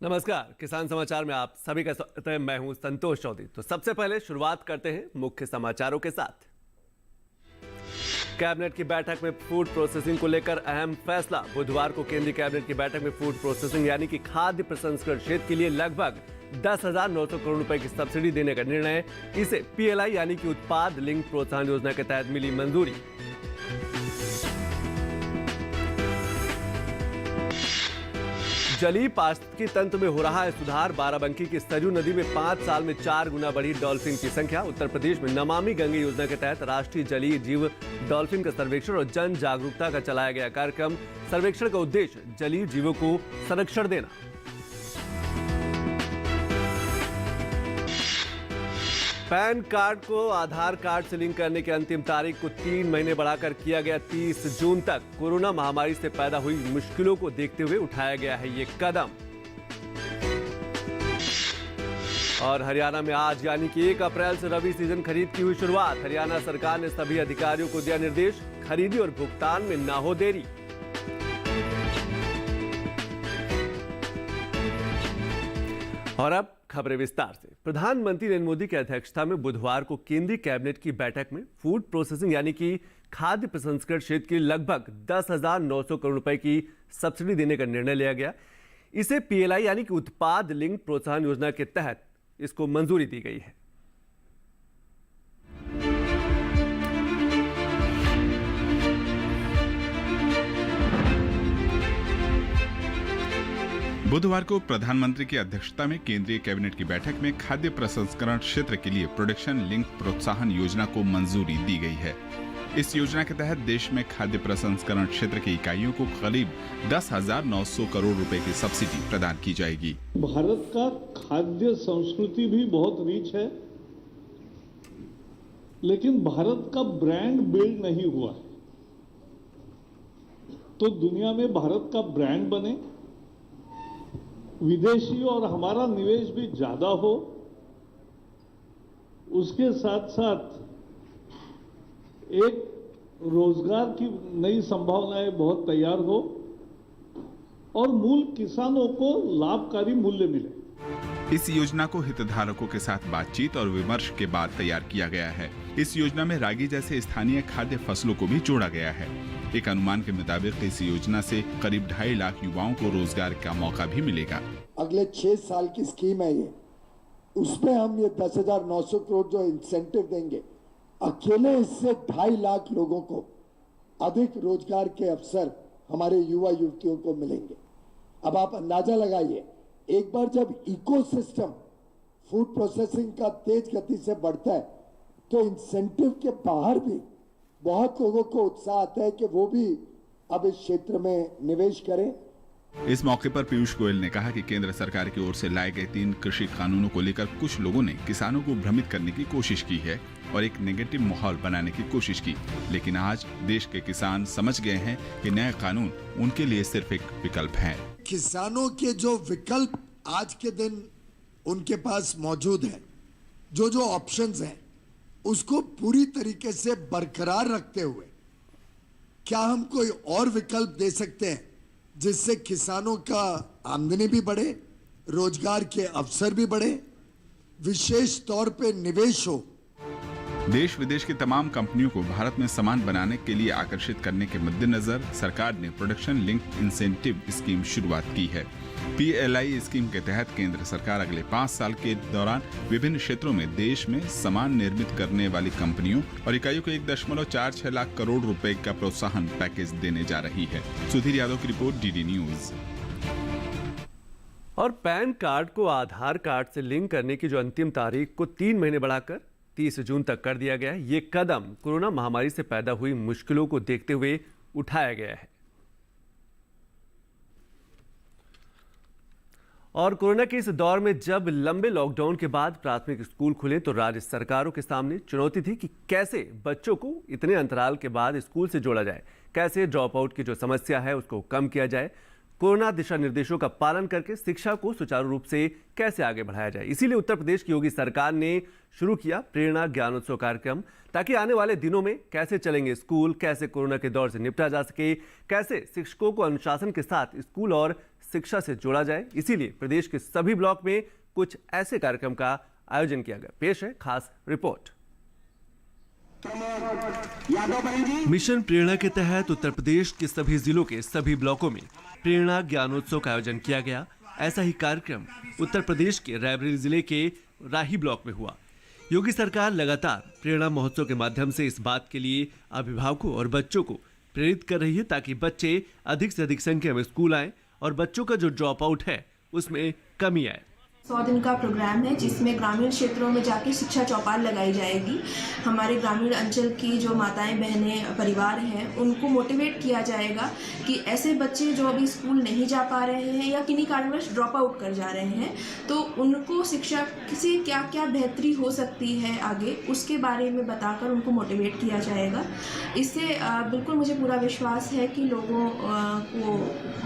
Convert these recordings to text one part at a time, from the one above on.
नमस्कार, किसान समाचार में आप सभी का स्वागत है। मैं हूं संतोष चौधरी। तो सबसे पहले शुरुआत करते हैं मुख्य समाचारों के साथ। कैबिनेट की बैठक में फूड प्रोसेसिंग को लेकर अहम फैसला। बुधवार को केंद्रीय कैबिनेट की बैठक में फूड प्रोसेसिंग यानी कि खाद्य प्रसंस्करण क्षेत्र के लिए लगभग 10,900 करोड़ रुपए की सब्सिडी देने का निर्णय। इसे PLI यानी कि उत्पाद लिंक प्रोत्साहन योजना के तहत मिली मंजूरी। जलीय पारिस्थितिकी तंत्र में हो रहा है सुधार। बाराबंकी की सरयू नदी में 5 साल में 4 गुना बढ़ी डॉल्फिन की संख्या। उत्तर प्रदेश में नमामि गंगे योजना के तहत राष्ट्रीय जलीय जीव डॉल्फिन का सर्वेक्षण और जन जागरूकता का चलाया गया कार्यक्रम। सर्वेक्षण का उद्देश्य जलीय जीवों को संरक्षण देना। पैन कार्ड को आधार कार्ड से लिंक करने की अंतिम तारीख को 3 महीने बढ़ाकर किया गया 30 जून तक। कोरोना महामारी से पैदा हुई मुश्किलों को देखते हुए उठाया गया है ये कदम। और हरियाणा में आज यानी कि 1 अप्रैल से रबी सीजन खरीद की हुई शुरुआत। हरियाणा सरकार ने सभी अधिकारियों को दिया निर्देश, खरीदी और भुगतान में ना हो देरी। और अब खबरें विस्तार से। प्रधानमंत्री नरेंद्र मोदी की अध्यक्षता में बुधवार को केंद्रीय कैबिनेट की बैठक में फूड प्रोसेसिंग यानी कि खाद्य प्रसंस्करण क्षेत्र के लगभग 10,900 करोड़ रुपए की सब्सिडी देने का निर्णय लिया गया। इसे PLI यानी कि उत्पाद लिंक प्रोत्साहन योजना के तहत इसको मंजूरी दी गई है। बुधवार को प्रधानमंत्री की अध्यक्षता में केंद्रीय कैबिनेट की बैठक में खाद्य प्रसंस्करण क्षेत्र के लिए प्रोडक्शन लिंक प्रोत्साहन योजना को मंजूरी दी गई है। इस योजना के तहत देश में खाद्य प्रसंस्करण क्षेत्र की इकाइयों को करीब 10,900 करोड़ रुपए की सब्सिडी प्रदान की जाएगी। भारत का खाद्य संस्कृति भी बहुत रिच है, लेकिन भारत का ब्रांड बिल्ड नहीं हुआ है। तो दुनिया में भारत का ब्रांड बने, विदेशी और हमारा निवेश भी ज्यादा हो, उसके साथ साथ एक रोजगार की नई संभावनाएं बहुत तैयार हो और मूल किसानों को लाभकारी मूल्य मिले। इस योजना को हितधारकों के साथ बातचीत और विमर्श के बाद तैयार किया गया है। इस योजना में रागी जैसे स्थानीय खाद्य फसलों को भी जोड़ा गया है। एक अनुमान के मुताबिक इस योजना से करीब 2.5 लाख युवाओं को रोजगार का मौका भी मिलेगा। अगले 6 साल की स्कीम है ये, उसमें हम ये 10,900 करोड़ जो इंसेंटिव देंगे, अकेले इससे 2.5 लाख लोगों को अधिक रोजगार के अवसर हमारे युवा युवतियों को मिलेंगे। अब आप अंदाजा लगाइए, एक बार जब इकोसिस्टम फूड प्रोसेसिंग का तेज गति से बढ़ता है तो इंसेंटिव के बाहर भी बहुत लोगों को उत्साह आता है कि वो भी अब इस क्षेत्र में निवेश करें। इस मौके पर पीयूष गोयल ने कहा कि केंद्र सरकार की ओर से लाए गए 3 कृषि कानूनों को लेकर कुछ लोगों ने किसानों को भ्रमित करने की कोशिश की है और एक नेगेटिव माहौल बनाने की कोशिश की, लेकिन आज देश के किसान समझ गए हैं कि नए कानून उनके लिए सिर्फ एक विकल्प है। किसानों के जो विकल्प आज के दिन उनके पास मौजूद है, जो ऑप्शंस हैं, उसको पूरी तरीके से बरकरार रखते हुए क्या हम कोई और विकल्प दे सकते हैं जिससे किसानों का आमदनी भी बढ़े, रोजगार के अवसर भी बढ़े, विशेष तौर पे निवेश हो। देश विदेश की तमाम कंपनियों को भारत में सामान बनाने के लिए आकर्षित करने के मद्देनजर सरकार ने प्रोडक्शन लिंक इंसेंटिव स्कीम शुरुआत की है। PLI स्कीम के तहत केंद्र सरकार अगले 5 साल के दौरान विभिन्न क्षेत्रों में देश में सामान निर्मित करने वाली कंपनियों और इकाइयों को 1.46 लाख करोड़ रुपए का प्रोत्साहन पैकेज देने जा रही है। सुधीर यादव की रिपोर्ट, DD न्यूज। और पैन कार्ड को आधार कार्ड से लिंक करने की जो अंतिम तारीख को 3 महीने बढ़ाकर 30 जून तक कर दिया गया है। ये कदम कोरोना महामारी से पैदा हुई मुश्किलों को देखते हुए उठाया गया है। और कोरोना के इस दौर में जब लंबे लॉकडाउन के बाद प्राथमिक स्कूल खुले तो राज्य सरकारों के सामने चुनौती थी कि कैसे बच्चों को इतने अंतराल के बाद स्कूल से जोड़ा जाए, कैसे ड्रॉप आउट की जो समस्या है उसको कम किया जाए, कोरोना दिशा निर्देशों का पालन करके शिक्षा को सुचारू रूप से कैसे आगे बढ़ाया जाए। इसीलिए उत्तर प्रदेश की योगी सरकार ने शुरू किया प्रेरणा ज्ञानोत्सव कार्यक्रम, ताकि आने वाले दिनों में कैसे चलेंगे स्कूल, कैसे कोरोना के दौर से निपटा जा सके, कैसे शिक्षकों को अनुशासन के साथ स्कूल और शिक्षा से जोड़ा जाए, इसीलिए प्रदेश के सभी ब्लॉक में कुछ ऐसे कार्यक्रम का आयोजन किया गया। पेश है खास रिपोर्ट। मिशन प्रेरणा के तहत उत्तर प्रदेश के सभी जिलों के सभी ब्लॉकों में प्रेरणा ज्ञानोत्सव का आयोजन किया गया। ऐसा ही कार्यक्रम उत्तर प्रदेश के रायबरेली जिले के राही ब्लॉक में हुआ। योगी सरकार लगातार प्रेरणा महोत्सव के माध्यम से इस बात के लिए अभिभावकों और बच्चों को प्रेरित कर रही है ताकि बच्चे अधिक से अधिक संख्या में स्कूल आएं और बच्चों का जो ड्रॉप आउट है उसमें कमी आए। 100 दिन का प्रोग्राम है जिसमें ग्रामीण क्षेत्रों में जाके शिक्षा चौपाल लगाई जाएगी। हमारे ग्रामीण अंचल की जो माताएं बहनें परिवार हैं उनको मोटिवेट किया जाएगा कि ऐसे बच्चे जो अभी स्कूल नहीं जा पा रहे हैं या किन्हीं कारणवश ड्रॉप आउट कर जा रहे हैं तो उनको शिक्षा से क्या क्या बेहतरी हो सकती है आगे उसके बारे में बताकर उनको मोटिवेट किया जाएगा। इससे बिल्कुल मुझे पूरा विश्वास है कि लोगों को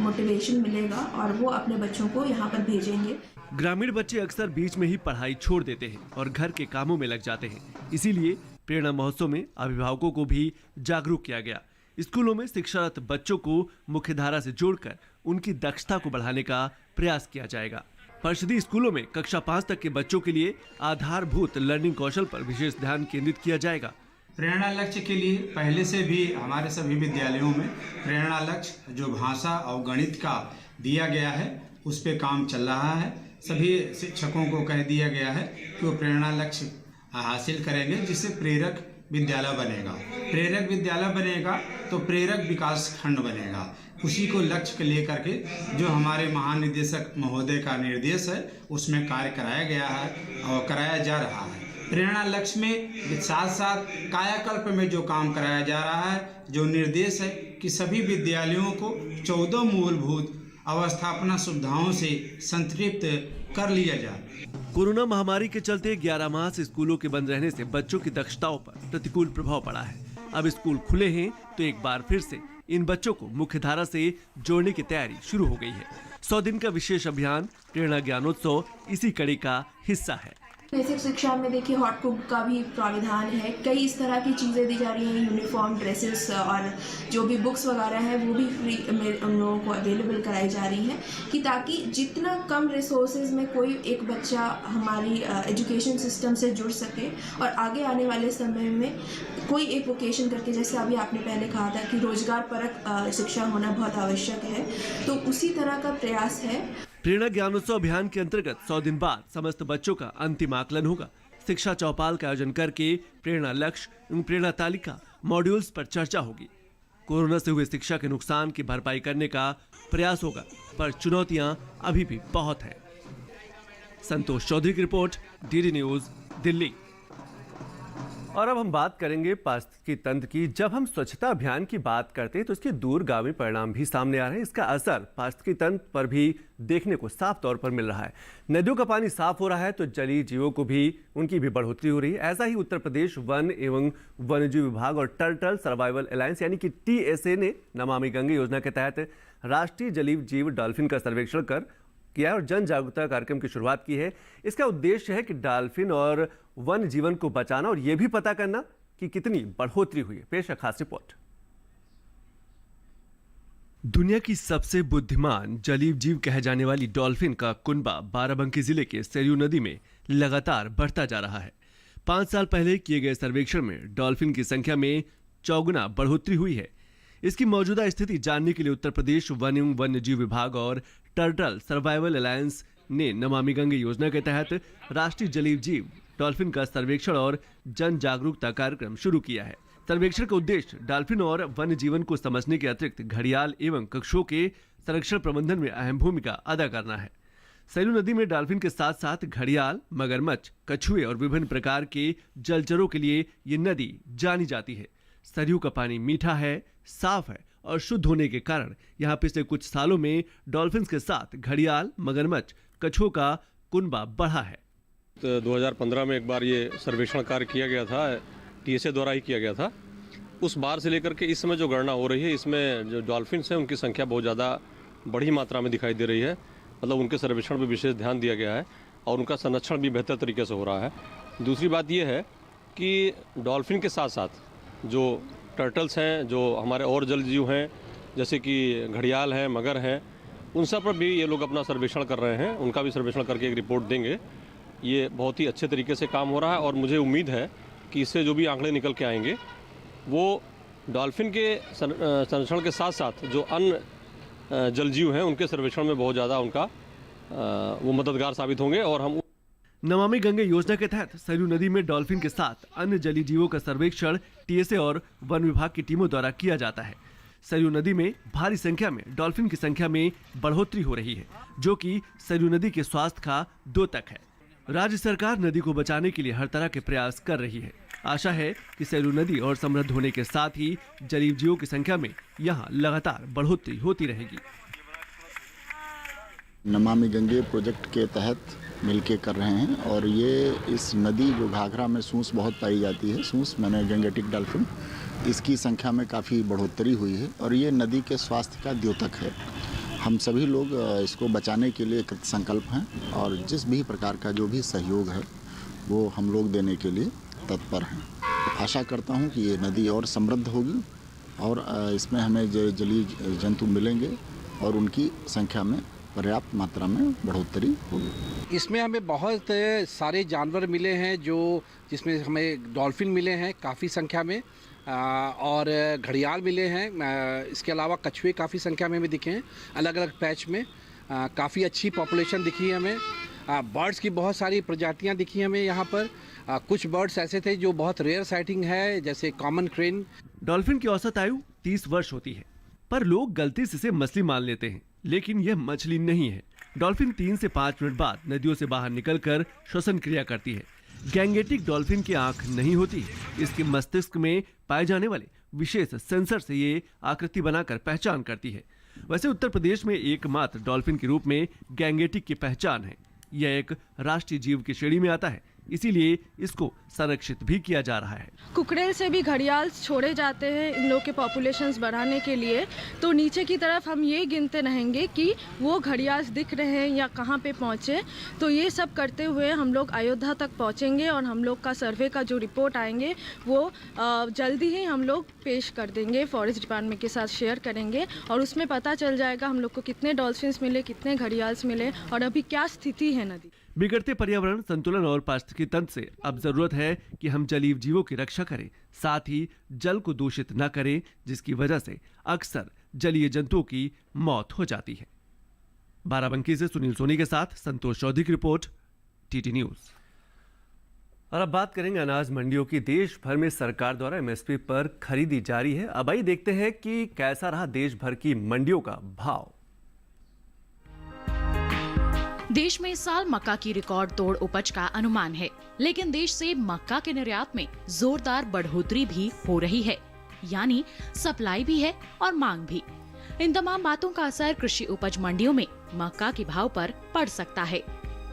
मोटिवेशन मिलेगा और वो अपने बच्चों को यहाँ पर भेजेंगे। ग्रामीण बच्चे अक्सर बीच में ही पढ़ाई छोड़ देते हैं और घर के कामों में लग जाते हैं, इसीलिए प्रेरणा महोत्सव में अभिभावकों को भी जागरूक किया गया। स्कूलों में शिक्षारत बच्चों को मुख्यधारा से जोड़कर उनकी दक्षता को बढ़ाने का प्रयास किया जाएगा। परिषदीय स्कूलों में कक्षा 5 तक के बच्चों के लिए आधारभूत लर्निंग कौशल पर विशेष ध्यान केंद्रित किया जाएगा। प्रेरणा लक्ष्य के लिए पहले से भी हमारे सभी विद्यालयों में प्रेरणा लक्ष्य जो भाषा और गणित का दिया गया है उस पे काम चल रहा है। सभी शिक्षकों को कह दिया गया है कि वो प्रेरणा लक्ष्य हासिल करेंगे जिससे प्रेरक विद्यालय बनेगा। प्रेरक विद्यालय बनेगा तो प्रेरक विकास खंड बनेगा। उसी को लक्ष्य के लेकर के जो हमारे महानिदेशक महोदय का निर्देश है उसमें कार्य कराया गया है और कराया जा रहा है। प्रेरणा लक्ष्य में साथ साथ कायाकल्प में जो काम कराया जा रहा है, जो निर्देश है कि सभी विद्यालयों को 14 मूलभूत अवस्थापना सुविधाओं से संतृप्त कर लिया जाए। कोरोना महामारी के चलते 11 माह से स्कूलों के बंद रहने से बच्चों की दक्षताओं पर प्रतिकूल प्रभाव पड़ा है। अब स्कूल खुले हैं तो एक बार फिर से इन बच्चों को मुख्यधारा से जोड़ने की तैयारी शुरू हो गई है। 100 दिन का विशेष अभियान प्रेरणा ज्ञानोत्सव इसी कड़ी का हिस्सा है। बेसिक शिक्षा में देखिए हॉट कुक का भी प्राविधान है। कई इस तरह की चीज़ें दी जा रही हैं, यूनिफॉर्म, ड्रेसेस और जो भी बुक्स वगैरह हैं वो भी फ्री में उन लोगों को अवेलेबल कराई जा रही हैं कि ताकि जितना कम रिसोर्सेज में कोई एक बच्चा हमारी एजुकेशन सिस्टम से जुड़ सके और आगे आने वाले समय में कोई एक वोकेशन करके, जैसे अभी आपने पहले कहा था कि रोजगार परक शिक्षा होना बहुत आवश्यक है, तो उसी तरह का प्रयास है। प्रेरणा ज्ञानोत्सव अभियान के अंतर्गत 100 दिन बाद समस्त बच्चों का अंतिम आकलन होगा। शिक्षा चौपाल का आयोजन करके प्रेरणा लक्ष्य एवं प्रेरणा तालिका मॉड्यूल्स पर चर्चा होगी। कोरोना से हुए शिक्षा के नुकसान की भरपाई करने का प्रयास होगा, पर चुनौतियां अभी भी बहुत हैं। संतोष चौधरी की रिपोर्ट, डीडी न्यूज, दिल्ली। और अब हम बात करेंगे पारिस्थितिकी तंत्र की। जब हम स्वच्छता अभियान की बात करते हैं तो इसके दूरगामी परिणाम भी सामने आ रहे हैं। इसका असर पारिस्थितिकी तंत्र पर भी देखने को साफ तौर पर मिल रहा है। नदियों का पानी साफ हो रहा है तो जलीय जीवों को भी उनकी भी बढ़ोतरी हो रही है। ऐसा ही उत्तर प्रदेश वन एवं वन्यजीव विभाग और टर्टल सर्वाइवल अलायंस यानी कि TSA ने नमामि गंगे योजना के तहत राष्ट्रीय जलीय जीव डॉल्फिन का सर्वेक्षण किया और जन जागरूकता कार्यक्रम की शुरुआत की है। इसका उद्देश्य है कि डॉल्फिन और वन जीवन को बचाना और यह भी पता करना कि कितनी बढ़ोतरी हुई है। पेश है खास रिपोर्ट। दुनिया की सबसे बुद्धिमान जलीय जीव कहे जाने वाली डॉल्फिन का कुनबा बाराबंकी जिले के सरयू नदी में लगातार बढ़ता जा रहा है। 5 साल पहले किए गए सर्वेक्षण में डॉल्फिन की संख्या में 4 गुना बढ़ोतरी हुई है। इसकी मौजूदा स्थिति जानने के लिए उत्तर प्रदेश वन एवं वन्यजीव विभाग और टर्टल सर्वाइवल अलायंस ने नमामि गंगे योजना के तहत राष्ट्रीय जलीय जीव डॉल्फिन का सर्वेक्षण और जन जागरूकता कार्यक्रम शुरू किया है। सर्वेक्षण का उद्देश्य डॉल्फिन और वन्य जीवन को समझने के अतिरिक्त घड़ियाल एवं कछुओं के संरक्षण प्रबंधन में अहम भूमिका अदा करना है। सरयू नदी में डॉल्फिन के साथ साथ घड़ियाल, मगरमच्छ, कछुए और विभिन्न प्रकार के जलचरों के लिए ये नदी जानी जाती है। सरयू का पानी मीठा है, साफ है और शुद्ध होने के कारण यहाँ पिछले कुछ सालों में डॉल्फिन के साथ घड़ियाल, मगरमच्छ, कछुओं का कुनबा बढ़ा है। तो 2015 में एक बार ये सर्वेक्षण कार्य किया गया था, TSA द्वारा ही किया गया था। उस बार से लेकर के इस समय जो गणना हो रही है इसमें जो डॉल्फिन हैं उनकी संख्या बहुत ज़्यादा बड़ी मात्रा में दिखाई दे रही है। मतलब उनके सर्वेक्षण पर विशेष ध्यान दिया गया है और उनका संरक्षण भी बेहतर तरीके से हो रहा है। दूसरी बात यह है कि डॉल्फिन के साथ साथ जो टर्टल्स हैं, जो हमारे और जल जीव हैं जैसे कि घड़ियाल हैं, मगर हैं, उन सब पर भी ये लोग अपना सर्वेक्षण कर रहे हैं, उनका भी सर्वेक्षण करके एक रिपोर्ट देंगे। ये बहुत ही अच्छे तरीके से काम हो रहा है और मुझे उम्मीद है कि इससे जो भी आंकड़े निकल के आएंगे वो डॉल्फिन के संरक्षण के साथ साथ जो अन्य जलजीव हैं उनके सर्वेक्षण में बहुत ज़्यादा उनका वो मददगार साबित होंगे। और हम नमामि गंगे योजना के तहत सरयू नदी में डॉल्फिन के साथ अन्य जलीय जीवों का सर्वेक्षण टीएसए और वन विभाग की टीमों द्वारा किया जाता है। सरयू नदी में भारी संख्या में डॉल्फिन की संख्या में बढ़ोतरी हो रही है, जो कि सरयू नदी के स्वास्थ्य का द्योतक है। राज्य सरकार नदी को बचाने के लिए हर तरह के प्रयास कर रही है। आशा है कि सरयू नदी और समृद्ध होने के साथ ही जलीय जीवों की संख्या में यहाँ लगातार बढ़ोतरी होती रहेगी। नमामि गंगे प्रोजेक्ट के तहत मिलके कर रहे हैं और ये इस नदी जो घाघरा में सूंस बहुत पाई जाती है, सूंस मैंने गंगेटिक डॉल्फिन, इसकी संख्या में काफ़ी बढ़ोतरी हुई है और ये नदी के स्वास्थ्य का द्योतक है। हम सभी लोग इसको बचाने के लिए कृत संकल्प हैं और जिस भी प्रकार का जो भी सहयोग है वो हम लोग देने के लिए तत्पर हैं। आशा करता हूँ कि ये नदी और समृद्ध होगी और इसमें हमें जलीय जंतु मिलेंगे और उनकी संख्या में पर्याप्त मात्रा में बढ़ोतरी होगी। इसमें हमें बहुत सारे जानवर मिले हैं जिसमें हमें डॉल्फिन मिले हैं काफ़ी संख्या में और घड़ियाल मिले हैं। इसके अलावा कछुए काफ़ी संख्या में हमें दिखे हैं अलग अलग पैच में। काफ़ी अच्छी पॉपुलेशन दिखी है हमें। बर्ड्स की बहुत सारी प्रजातियां दिखी हमें यहाँ पर। कुछ बर्ड्स ऐसे थे जो बहुत रेयर साइटिंग है, जैसे कॉमन क्रेन। डॉल्फिन की औसत आयु 30 वर्ष होती है, पर लोग गलती से इसे मछली मान लेते हैं, लेकिन यह मछली नहीं है। डॉल्फिन 3 से 5 मिनट बाद नदियों से बाहर निकलकर श्वसन क्रिया करती है। गैंगेटिक डॉल्फिन की आंख नहीं होती है। इसके मस्तिष्क में पाए जाने वाले विशेष सेंसर से ये आकृति बनाकर पहचान करती है। वैसे उत्तर प्रदेश में एकमात्र डॉल्फिन के रूप में गैंगेटिक की पहचान है। यह एक राष्ट्रीय जीव की श्रेणी में आता है, इसीलिए इसको संरक्षित भी किया जा रहा है। कुकरेल से भी घड़ियाल छोड़े जाते हैं इन लोग के पॉपुलेशंस बढ़ाने के लिए। तो नीचे की तरफ हम ये गिनते रहेंगे कि वो घड़ियाल दिख रहे हैं या कहाँ पे पहुँचे। तो ये सब करते हुए हम लोग अयोध्या तक पहुँचेंगे और हम लोग का सर्वे का जो रिपोर्ट आएंगे वो जल्दी ही हम लोग पेश कर देंगे, फॉरेस्ट डिपार्टमेंट के साथ शेयर करेंगे और उसमें पता चल जाएगा हम लोग को कितने डॉल्फिन्स मिले, कितने घड़ियाल्स मिले और अभी क्या स्थिति है नदी। बिगड़ते पर्यावरण संतुलन और पारिस्थितिकी तंत्र से अब जरूरत है कि हम जलीय जीवों की रक्षा करें, साथ ही जल को दूषित न करें, जिसकी वजह से अक्सर जलीय जंतुओं की मौत हो जाती है। बाराबंकी से सुनील सोनी के साथ संतोष चौधरी की रिपोर्ट, टीटी न्यूज। और अब बात करेंगे अनाज मंडियों की। देश भर में सरकार द्वारा एमएसपी पर खरीदी जारी है। अब आइए देखते हैं कि कैसा रहा देश भर की मंडियों का भाव। देश में इस साल मक्का की रिकॉर्ड तोड़ उपज का अनुमान है, लेकिन देश से मक्का के निर्यात में जोरदार बढ़ोतरी भी हो रही है, यानी सप्लाई भी है और मांग भी। इन तमाम बातों का असर कृषि उपज मंडियों में मक्का के भाव पर पड़ सकता है।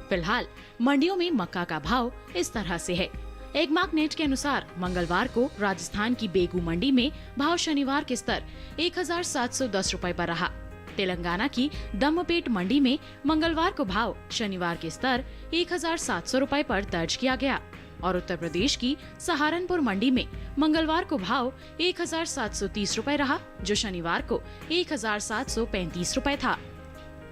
फिलहाल मंडियों में मक्का का भाव इस तरह से है। एक मार्कनेट के अनुसार मंगलवार को राजस्थान की बेगू मंडी में भाव शनिवार के स्तर 1710 रुपए पर रहा। तेलंगाना की दम्मपेट मंडी में मंगलवार को भाव शनिवार के स्तर 1700 रुपए पर दर्ज किया गया और उत्तर प्रदेश की सहारनपुर मंडी में मंगलवार को भाव 1730 रुपए रहा, जो शनिवार को 1735 रुपए था।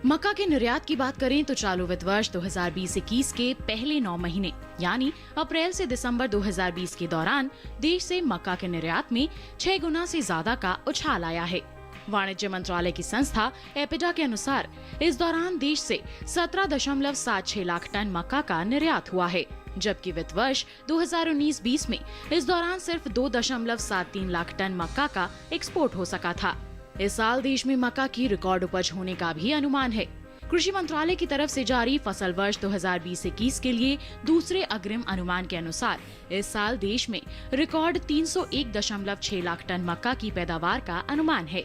मक्का के निर्यात की बात करें तो चालू वित्त वर्ष 2020-21 के पहले 9 महीने यानी अप्रैल से दिसंबर 2020 के दौरान देश से मक्का के निर्यात में 6 गुना से ज्यादा का उछाल आया है। वाणिज्य मंत्रालय की संस्था एपिडा के अनुसार इस दौरान देश से 17.76 लाख टन मक्का का निर्यात हुआ है, जबकि वित्त वर्ष 2019-20 में इस दौरान सिर्फ 2.73 लाख टन मक्का का एक्सपोर्ट हो सका था। इस साल देश में मक्का की रिकॉर्ड उपज होने का भी अनुमान है। कृषि मंत्रालय की तरफ से जारी फसल वर्ष 2020-21 के लिए दूसरे अग्रिम अनुमान के अनुसार इस साल देश में रिकॉर्ड 301.6 लाख टन मक्का की पैदावार का अनुमान है।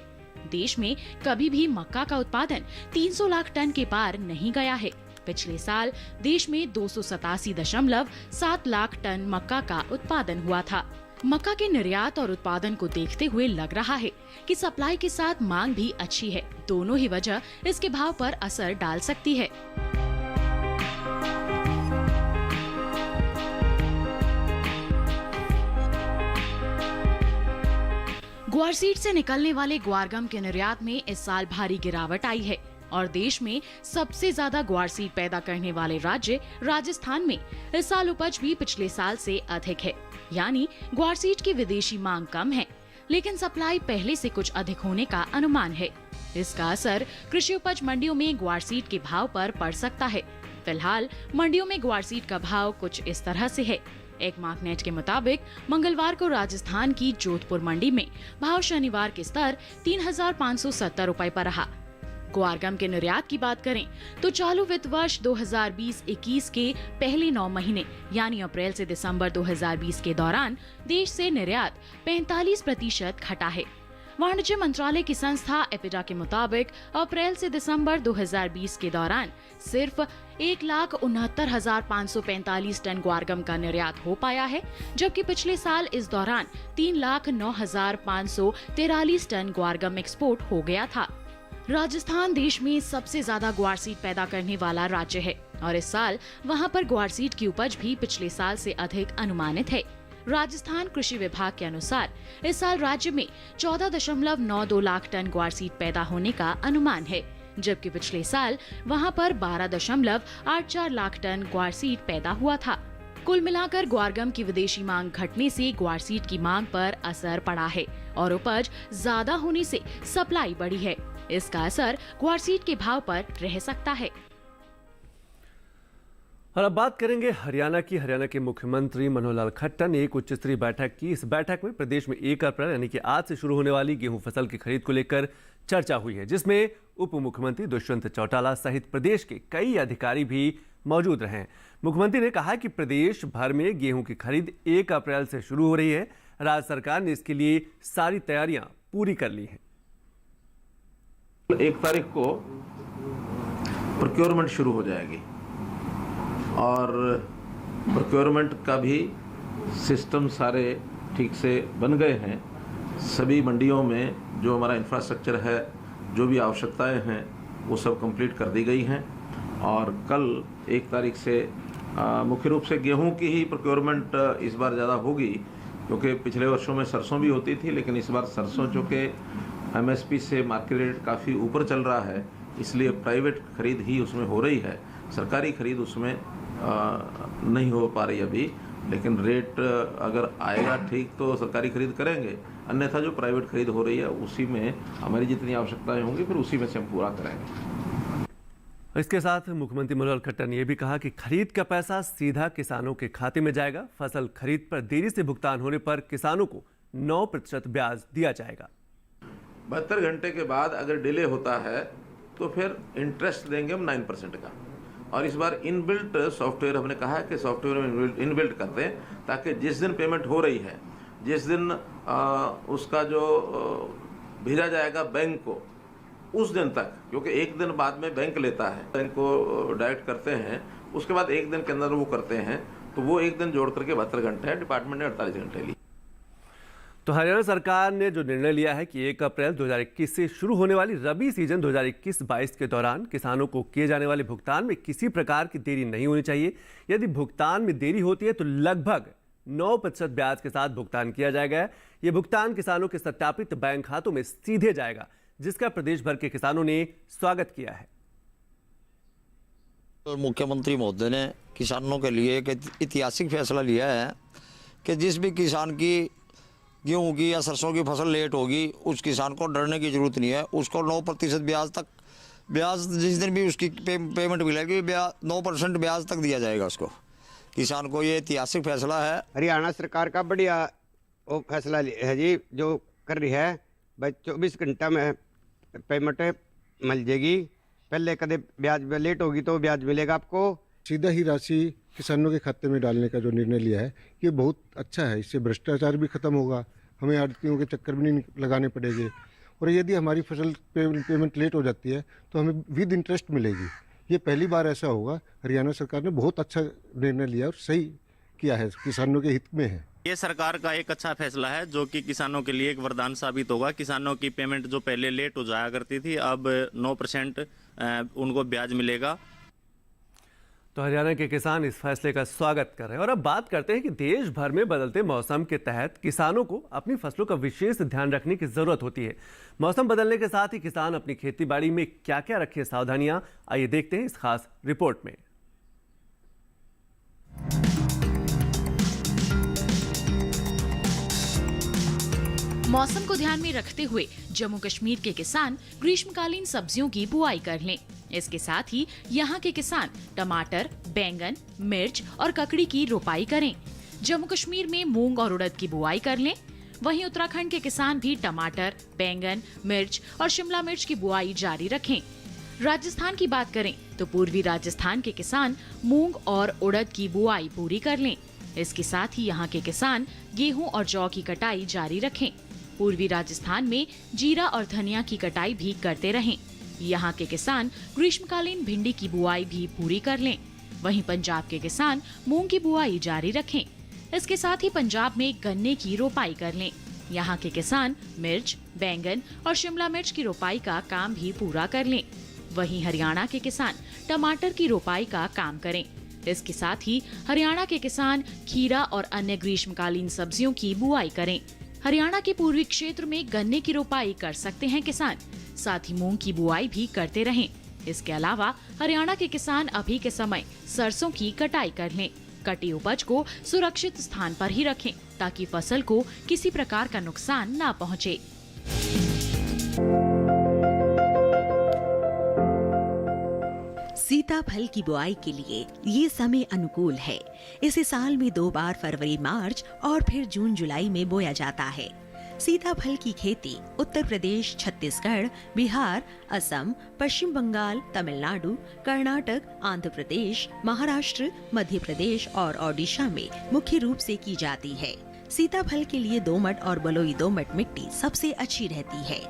देश में कभी भी मक्का का उत्पादन 300 लाख टन के पार नहीं गया है। पिछले साल देश में 287.7 लाख टन मक्का का उत्पादन हुआ था। मक्का के निर्यात और उत्पादन को देखते हुए लग रहा है कि सप्लाई के साथ मांग भी अच्छी है। दोनों ही वजह इसके भाव पर असर डाल सकती है। ग्वार सीड से निकलने वाले ग्वार गम के निर्यात में इस साल भारी गिरावट आई है। और देश में सबसे ज्यादा ग्वार सीड पैदा करने वाले राज्य राजस्थान में इस साल उपज भी पिछले साल से अधिक है। यानी ग्वार सीड की विदेशी मांग कम है, लेकिन सप्लाई पहले से कुछ अधिक होने का अनुमान है। इसका असर कृषि उपज मंडियों में ग्वार सीड के भाव पर पड़ सकता है। फिलहाल मंडियों में ग्वार सीड का भाव कुछ इस तरह से है। एक मार्कनेट के मुताबिक मंगलवार को राजस्थान की जोधपुर मंडी में भाव शनिवार के स्तर 3,570 रुपए पर रहा। ग्वारगम के निर्यात की बात करें तो चालू वित्त वर्ष 2020-21 के पहले 9 महीने यानी अप्रैल से दिसंबर 2020 के दौरान देश से निर्यात 45% घटा है। वाणिज्य मंत्रालय की संस्था एपिडा के मुताबिक अप्रैल से दिसंबर 2020 के दौरान सिर्फ 1,69,545 टन ग्वारगम का निर्यात हो पाया है, जबकि पिछले साल इस दौरान 3,09,543 टन ग्वारगम एक्सपोर्ट हो गया था। राजस्थान देश में सबसे ज्यादा ग्वार सीड पैदा करने वाला राज्य है और इस साल वहां पर ग्वार सीड की उपज भी पिछले साल से अधिक अनुमानित है। राजस्थान कृषि विभाग के अनुसार इस साल राज्य में 14.92 लाख टन ग्वार सीड पैदा होने का अनुमान है, जबकि पिछले साल वहां पर 12.84 लाख टन ग्वार सीड पैदा हुआ था। कुल मिलाकर ग्वारगम की विदेशी मांग घटने से ग्वार सीड की मांग पर असर पड़ा है और उपज ज्यादा होने से सप्लाई बढ़ी है। इसका असर ग्वार सीड के भाव पर रह सकता है। और अब बात करेंगे हरियाणा की। हरियाणा के मुख्यमंत्री मनोहर लाल खट्टर ने एक उच्च स्तरीय बैठक की। इस बैठक में प्रदेश में 1 अप्रैल यानी कि आज से शुरू होने वाली गेहूं फसल की खरीद को लेकर चर्चा हुई है, जिसमें उप मुख्यमंत्री दुष्यंत चौटाला सहित प्रदेश के कई अधिकारी भी मौजूद रहे। मुख्यमंत्री ने कहा कि प्रदेश भर में गेहूं की खरीद 1 अप्रैल से शुरू हो रही है। राज्य सरकार ने इसके लिए सारी तैयारियां पूरी कर ली हैं। 1 तारीख को प्रोक्योरमेंट शुरू हो जाएगी और प्रोक्योरमेंट का भी सिस्टम सारे ठीक से बन गए हैं। सभी मंडियों में जो हमारा इंफ्रास्ट्रक्चर है, जो भी आवश्यकताएं हैं, वो सब कंप्लीट कर दी गई हैं और कल 1 तारीख से मुख्य रूप से गेहूं की ही प्रोक्योरमेंट इस बार ज़्यादा होगी, क्योंकि पिछले वर्षों में सरसों भी होती थी, लेकिन इस बार सरसों चूँकि MSP से मार्केट रेट काफ़ी ऊपर चल रहा है, इसलिए प्राइवेट खरीद ही उसमें हो रही है। सरकारी खरीद उसमें नहीं हो पा रही अभी, लेकिन रेट अगर आएगा ठीक तो सरकारी खरीद करेंगे, अन्यथा जो प्राइवेट खरीद हो रही है उसी में हमारी जितनी आवश्यकताएं होंगी फिर उसी में से हम पूरा करेंगे। इसके साथ मुख्यमंत्री मनोहर खट्टर ने यह भी कहा कि खरीद का पैसा सीधा किसानों के खाते में जाएगा। फसल खरीद पर देरी से भुगतान होने पर किसानों को 9% ब्याज दिया जाएगा। 72 घंटे के बाद अगर डिले होता है तो फिर इंटरेस्ट देंगे हम 9% का। और इस बार इनबिल्ट सॉफ्टवेयर हमने कहा है कि सॉफ्टवेयर में इनबिल्ट कर दें, ताकि जिस दिन पेमेंट हो रही है, जिस दिन उसका जो भेजा जाएगा बैंक को, उस दिन तक, क्योंकि 1 दिन बाद में बैंक लेता है, बैंक को डायरेक्ट करते हैं, उसके बाद 1 दिन के अंदर वो करते हैं, तो वो 1 दिन जोड़ करके 72 घंटे है, डिपार्टमेंट ने 48 घंटे ली। तो हरियाणा सरकार ने जो निर्णय लिया है कि 1 अप्रैल 2021 से शुरू होने वाली रबी सीजन 2021-22 के दौरान किसानों को किए जाने वाले भुगतान में किसी प्रकार की देरी नहीं होनी चाहिए। यदि भुगतान में देरी होती है तो लगभग 9% ब्याज के साथ भुगतान किया जाएगा। ये भुगतान किसानों के सत्यापित बैंक खातों में सीधे जाएगा, जिसका प्रदेश भर के किसानों ने स्वागत किया है। मुख्यमंत्री महोदय ने किसानों के लिए एक ऐतिहासिक फैसला लिया है कि जिस भी किसान की गेहूं की या सरसों की फसल लेट होगी, उस किसान को डरने की जरूरत नहीं है। उसको 9% ब्याज जिस दिन भी उसकी पेमेंट मिलेगी 9% ब्याज तक दिया जाएगा उसको, किसान को। ये ऐतिहासिक फैसला है। हरियाणा सरकार का बढ़िया वो फैसला है जी, जो कर रही है भाई 24 घंटा में पेमेंट मिल जाएगी। पहले कदे ब्याज लेट होगी तो ब्याज मिलेगा आपको। सीधा ही राशि किसानों के खाते में डालने का जो निर्णय लिया है, ये बहुत अच्छा है। इससे भ्रष्टाचार भी खत्म होगा, हमें आड़तियों के चक्कर भी नहीं लगाने पड़ेंगे। और यदि हमारी फसल पेमेंट लेट हो जाती है तो हमें विद इंटरेस्ट मिलेगी। ये पहली बार ऐसा होगा। हरियाणा सरकार ने बहुत अच्छा निर्णय लिया और सही किया है, किसानों के हित में है। ये सरकार का एक अच्छा फैसला है जो कि किसानों के लिए एक वरदान साबित होगा। किसानों की पेमेंट जो पहले लेट हो जाया करती थी, अब 9% उनको ब्याज मिलेगा। तो हरियाणा के किसान इस फैसले का स्वागत कर रहे हैं। और अब बात करते हैं कि देश भर में बदलते मौसम के तहत किसानों को अपनी फसलों का विशेष ध्यान रखने की जरूरत होती है। मौसम बदलने के साथ ही किसान अपनी खेती बाड़ी में क्या क्या रखे सावधानियां, आइए देखते हैं इस खास रिपोर्ट में। मौसम को ध्यान में रखते हुए जम्मू कश्मीर के किसान ग्रीष्मकालीन सब्जियों की बुआई कर लें। इसके साथ ही यहाँ के किसान टमाटर, बैंगन, मिर्च और ककड़ी की रोपाई करें। जम्मू कश्मीर में मूंग और उड़द की बुआई कर लें। वहीं उत्तराखंड के किसान भी टमाटर, बैंगन, मिर्च और शिमला मिर्च की बुआई जारी रखें। राजस्थान की बात करें तो पूर्वी राजस्थान के किसान मूंग और उड़द की बुआई पूरी कर लें। इसके साथ ही यहाँ के किसान गेहूं और जौ की कटाई जारी रखें। पूर्वी राजस्थान में जीरा और धनिया की कटाई भी करते रहें। यहाँ के किसान ग्रीष्मकालीन भिंडी की बुआई भी पूरी कर लें। वहीं पंजाब के किसान मूंग की बुआई जारी रखें। इसके साथ ही पंजाब में गन्ने की रोपाई कर लें। यहाँ के किसान मिर्च, बैंगन और शिमला मिर्च की रोपाई का काम भी पूरा कर लें। वहीं हरियाणा के किसान टमाटर की रोपाई का काम करें। इसके साथ ही हरियाणा के किसान खीरा और अन्य ग्रीष्मकालीन सब्जियों की बुआई करें। हरियाणा के पूर्वी क्षेत्र में गन्ने की रोपाई कर सकते हैं किसान, साथ ही मूंग की बुआई भी करते रहें। इसके अलावा हरियाणा के किसान अभी के समय सरसों की कटाई कर लें। कटी उपज को सुरक्षित स्थान पर ही रखें ताकि फसल को किसी प्रकार का नुकसान न पहुंचे। सीताफल की बुआई के लिए ये समय अनुकूल है। इसे साल में 2 बार फरवरी मार्च और फिर जून जुलाई में बोया जाता है। सीताफल की खेती उत्तर प्रदेश, छत्तीसगढ़, बिहार, असम, पश्चिम बंगाल, तमिलनाडु, कर्नाटक, आंध्र प्रदेश, महाराष्ट्र, मध्य प्रदेश और ओडिशा में मुख्य रूप से की जाती है। सीताफल के लिए दोमट और बलुई दोमट मिट्टी सबसे अच्छी रहती है।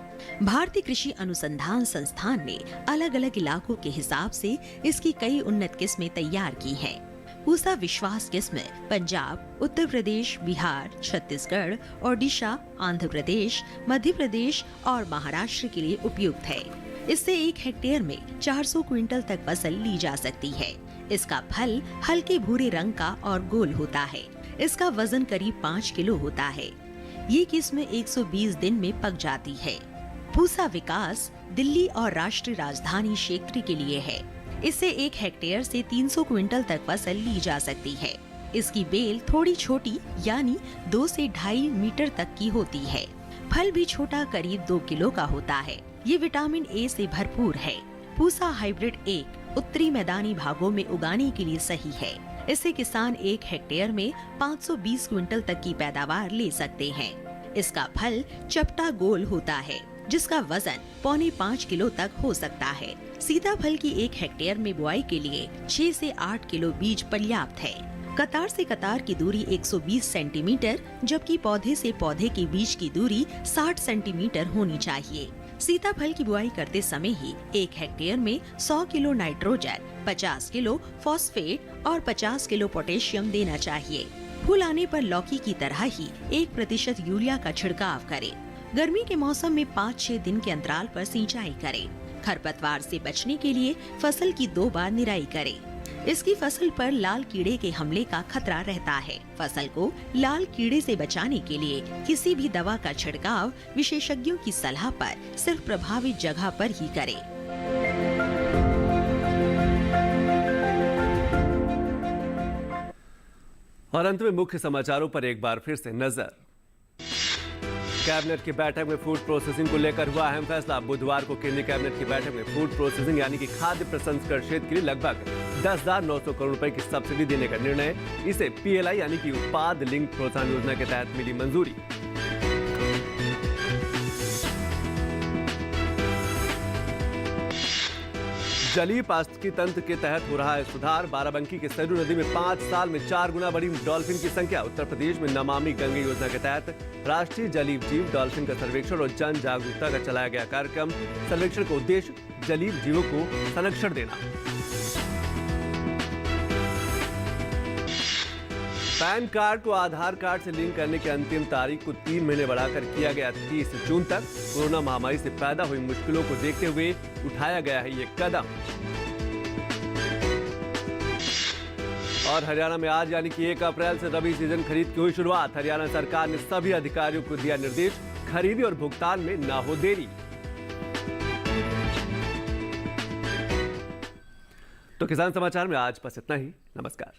भारतीय कृषि अनुसंधान संस्थान ने अलग अलग इलाकों के हिसाब से इसकी कई उन्नत किस्में तैयार की हैं। पूसा विश्वास किस्म पंजाब, उत्तर प्रदेश, बिहार, छत्तीसगढ़, ओडिशा, आंध्र प्रदेश, मध्य प्रदेश और महाराष्ट्र के लिए उपयुक्त है। इससे 1 हेक्टेयर में 400 क्विंटल तक फसल ली जा सकती है। इसका फल हल्के भूरे रंग का और गोल होता है। इसका वजन करीब 5 किलो होता है। ये किस्म 120 दिन में पक जाती है। पूसा विकास दिल्ली और राष्ट्रीय राजधानी क्षेत्र के लिए है। इससे 1 हेक्टेयर से 300 क्विंटल तक फसल ली जा सकती है। इसकी बेल थोड़ी छोटी यानी 2 से 2.5 मीटर तक की होती है। फल भी छोटा करीब 2 किलो का होता है। ये विटामिन ए से भरपूर है। पूसा हाइब्रिड 1 उत्तरी मैदानी भागों में उगाने के लिए सही है। इससे किसान 1 हेक्टेयर में 520 क्विंटल तक की पैदावार ले सकते हैं। इसका फल चपटा गोल होता है जिसका वजन 4.25 किलो तक हो सकता है। सीताफल की 1 हेक्टेयर में बुआई के लिए 6 से 8 किलो बीज पर्याप्त है। कतार से कतार की दूरी 120 सेंटीमीटर जबकि पौधे से पौधे के बीच की दूरी 60 सेंटीमीटर होनी चाहिए। सीताफल की बुआई करते समय ही 1 हेक्टेयर में 100 किलो नाइट्रोजन, 50 किलो फॉस्फेट और 50 किलो पोटेशियम देना चाहिए। फूल आने पर लौकी की तरह ही 1% यूरिया का छिड़काव करें। गर्मी के मौसम में 5-6 दिन के अंतराल पर सिंचाई करें। खरपतवार से बचने के लिए फसल की 2 बार निराई करें। इसकी फसल पर लाल कीड़े के हमले का खतरा रहता है। फसल को लाल कीड़े से बचाने के लिए किसी भी दवा का छिड़काव विशेषज्ञों की सलाह पर सिर्फ प्रभावित जगह पर ही करें। और अंत में मुख्य समाचारों पर एक बार फिर से नजर। कैबिनेट की बैठक में फूड प्रोसेसिंग को लेकर हुआ अहम फैसला। बुधवार को केंद्रीय कैबिनेट की बैठक में फूड प्रोसेसिंग यानी कि खाद्य प्रसंस्करण क्षेत्र के लिए लगभग 10,900 करोड़ रुपए की सब्सिडी देने का निर्णय। इसे PLI यानी कि उत्पाद लिंक प्रोत्साहन योजना के तहत मिली मंजूरी। जलीय पारिस्थितिकी तंत्र के तहत हो रहा है सुधार। बाराबंकी के सरयू नदी में 5 साल में 4 गुना बढ़ी डॉल्फिन की संख्या। उत्तर प्रदेश में नमामि गंगे योजना के तहत राष्ट्रीय जलीय जीव डॉल्फिन का सर्वेक्षण और जन जागरूकता का चलाया गया कार्यक्रम। सर्वेक्षण का उद्देश्य जलीय जीवों को संरक्षण देना। पैन कार्ड को आधार कार्ड से लिंक करने की अंतिम तारीख को 3 महीने बढ़ाकर किया गया 30 जून तक। कोरोना महामारी से पैदा हुई मुश्किलों को देखते हुए उठाया गया है ये कदम। और हरियाणा में आज यानी कि 1 अप्रैल से रबी सीजन खरीद की हुई शुरुआत। हरियाणा सरकार ने सभी अधिकारियों को दिया निर्देश, खरीदी और भुगतान में ना हो देरी। तो किसान समाचार में आज बस इतना ही। नमस्कार।